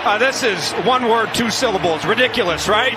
This is one word, two syllables. Ridiculous, right?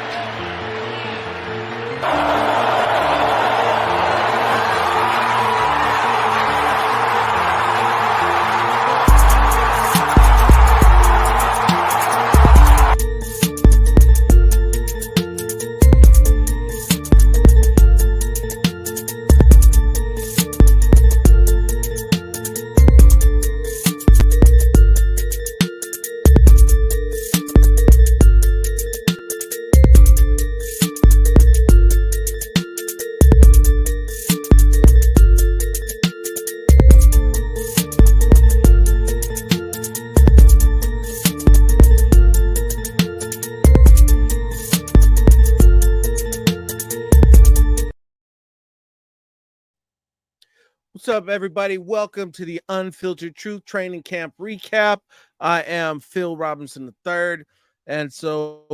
What's up, everybody? Welcome to the Unfiltered Truth Training Camp Recap. I am Phil Robinson III, and so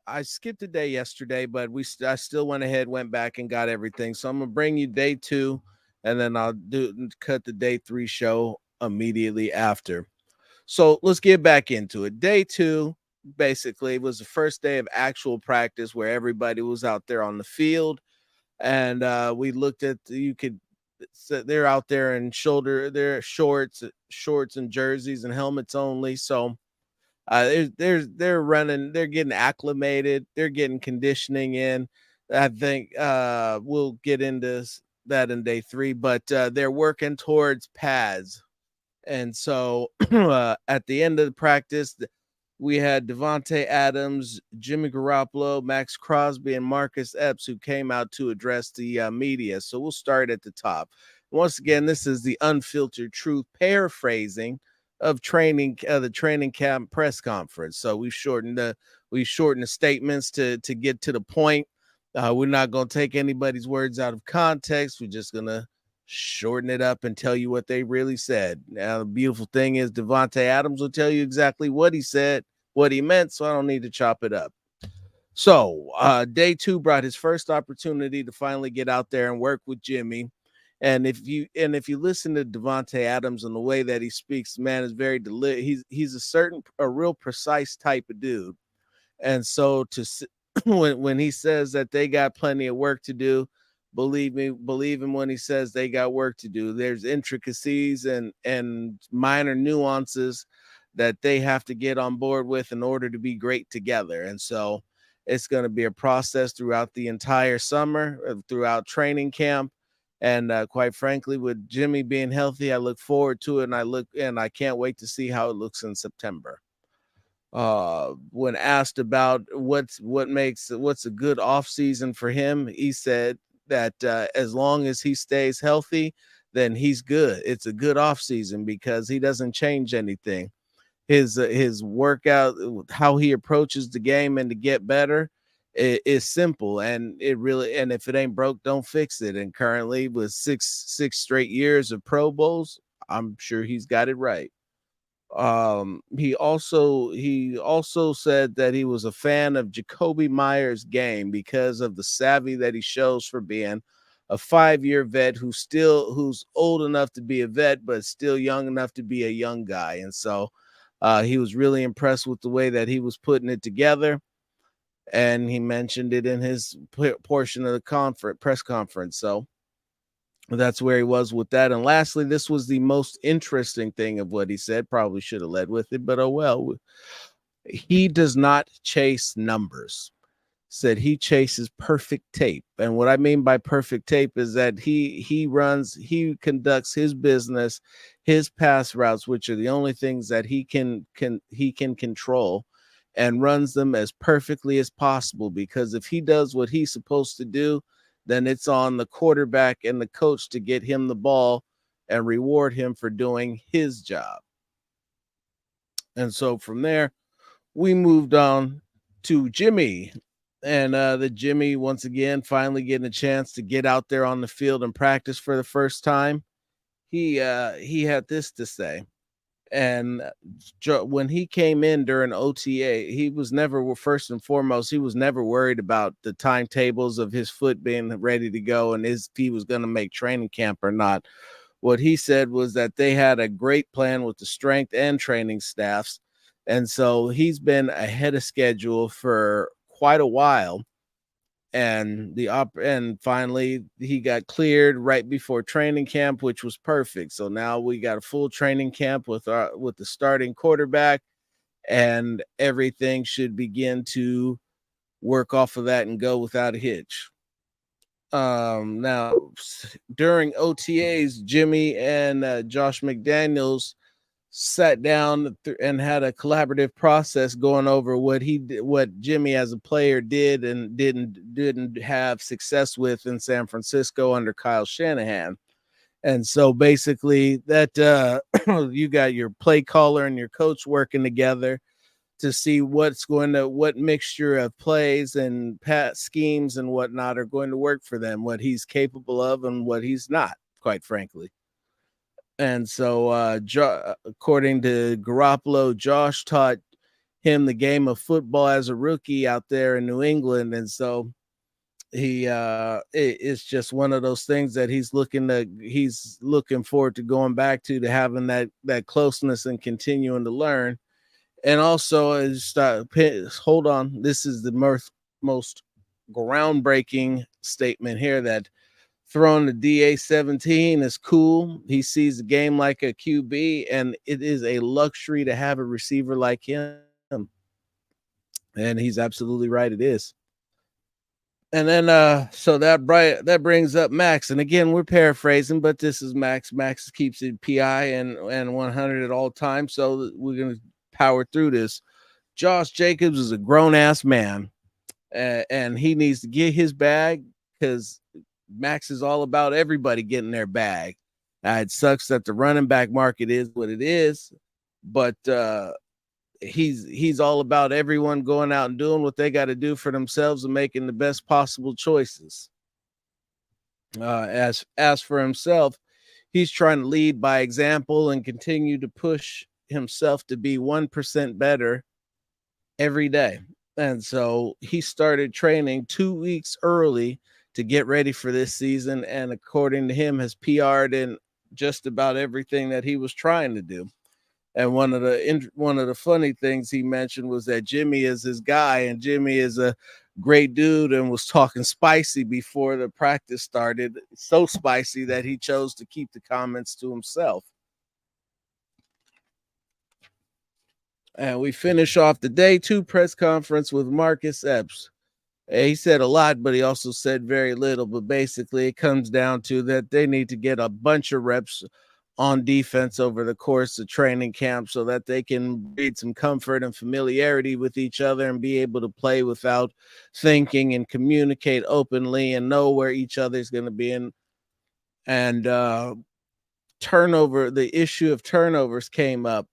I skipped a day yesterday, but I still went back and got everything. So I'm gonna bring you day 2, and then I'll cut the day 3 show immediately after. So let's get back into it. Day 2 basically was the first day of actual practice where everybody was out there on the field, and we looked at so they're out there in they're shorts and jerseys and helmets only. So they're running, they're getting acclimated, they're getting conditioning in. I think we'll get into that in day 3, but they're working towards pads. And so at the end of the practice, we had Davante Adams, Jimmy Garoppolo, Maxx Crosby, and Marcus Epps who came out to address the media. So we'll start at the top. Once again, this is the Unfiltered Truth paraphrasing of the training camp press conference. So we shortened the statements to get to the point. We're not going to take anybody's words out of context. We're just going to shorten it up and tell you what they really said. Now, the beautiful thing is Davante Adams will tell you exactly what he said, what he meant, so I don't need to chop it up. So day 2 brought his first opportunity to finally get out there and work with Jimmy. And if you listen to Davante Adams and the way that he speaks, man, is very he's a real precise type of dude. And so when he says that they got plenty of work to do, believe him when he says they got work to do. There's intricacies and minor nuances that they have to get on board with in order to be great together. And so it's going to be a process throughout the entire summer, throughout training camp. And quite frankly, with Jimmy being healthy, I look forward to it, and I can't wait to see how it looks in September. When asked about what's a good off season for him, he said that as long as he stays healthy, then he's good. It's a good off season because he doesn't change anything. His workout, how he approaches the game and to get better, is simple, and if it ain't broke, don't fix it. And currently, with six straight years of Pro Bowls, I'm sure he's got it right. He also said that he was a fan of Jacoby Myers' game because of the savvy that he shows for being a 5-year vet who's old enough to be a vet, but still young enough to be a young guy. And so he was really impressed with the way that he was putting it together. And he mentioned it in his portion of the press conference. So that's where he was with that. And lastly, this was the most interesting thing of what he said. Probably should have led with it, but oh well. He does not chase numbers. Said he chases perfect tape. And what I mean by perfect tape is that he conducts his business, his pass routes, which are the only things that he can control, and runs them as perfectly as possible. Because if he does what he's supposed to do, then it's on the quarterback and the coach to get him the ball and reward him for doing his job. And so from there, we moved on to Jimmy. And the Jimmy, once again, finally getting a chance to get out there on the field and practice for the first time. He had this to say. And when he came in during OTA, he was never, first and foremost, he was never worried about the timetables of his foot being ready to go and if he was going to make training camp or not. What he said was that they had a great plan with the strength and training staffs, And so he's been ahead of schedule for quite a while. And finally he got cleared right before training camp, which was perfect. So now we got a full training camp with the starting quarterback, and everything should begin to work off of that and go without a hitch. Now during OTAs, Jimmy and Josh McDaniels sat down and had a collaborative process going over what Jimmy as a player did and didn't have success with in San Francisco under Kyle Shanahan. And so basically that you got your play caller and your coach working together to see what mixture of plays and pat schemes and whatnot are going to work for them, what he's capable of and what he's not, quite frankly. And so, according to Garoppolo, Josh taught him the game of football as a rookie out there in New England. And so it's just one of those things that he's looking forward to going back to having that closeness and continuing to learn. And also, hold on, this is the most groundbreaking statement here, that throwing the DA-17 is cool. He sees the game like a QB, and it is a luxury to have a receiver like him. And he's absolutely right, it is. And then so that brings up Maxx. And again, we're paraphrasing, but this is Maxx. Maxx keeps it PI and 100 at all times. So we're going to power through this. Josh Jacobs is a grown-ass man, and he needs to get his bag, because Maxx is all about everybody getting their bag. It sucks that the running back market is what it is, but he's all about everyone going out and doing what they got to do for themselves and making the best possible choices. As for himself, he's trying to lead by example and continue to push himself to be 1% better every day. And so he started training 2 weeks early to get ready for this season, and according to him, has PR'd in just about everything that he was trying to do. And one of the funny things he mentioned was that Jimmy is his guy, and Jimmy is a great dude and was talking spicy before the practice started, so spicy that he chose to keep the comments to himself. And we finish off the day 2 press conference with Marcus Epps. He said a lot, but he also said very little. But basically, it comes down to that they need to get a bunch of reps on defense over the course of training camp so that they can breed some comfort and familiarity with each other and be able to play without thinking and communicate openly and know where each other's going to be in. And the issue of turnovers came up.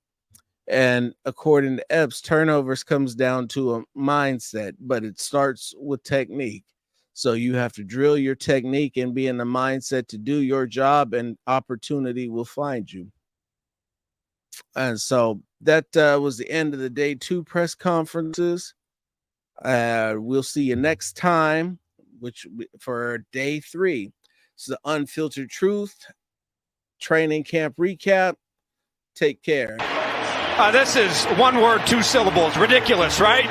And according to Epps, turnovers comes down to a mindset, but it starts with technique. So you have to drill your technique and be in the mindset to do your job, and opportunity will find you. And so that was the end of the day 2 press conferences. We'll see you next time, which for day 3. It's the Unfiltered Truth training camp recap. Take care. This is 1 word, 2 syllables. Ridiculous, right?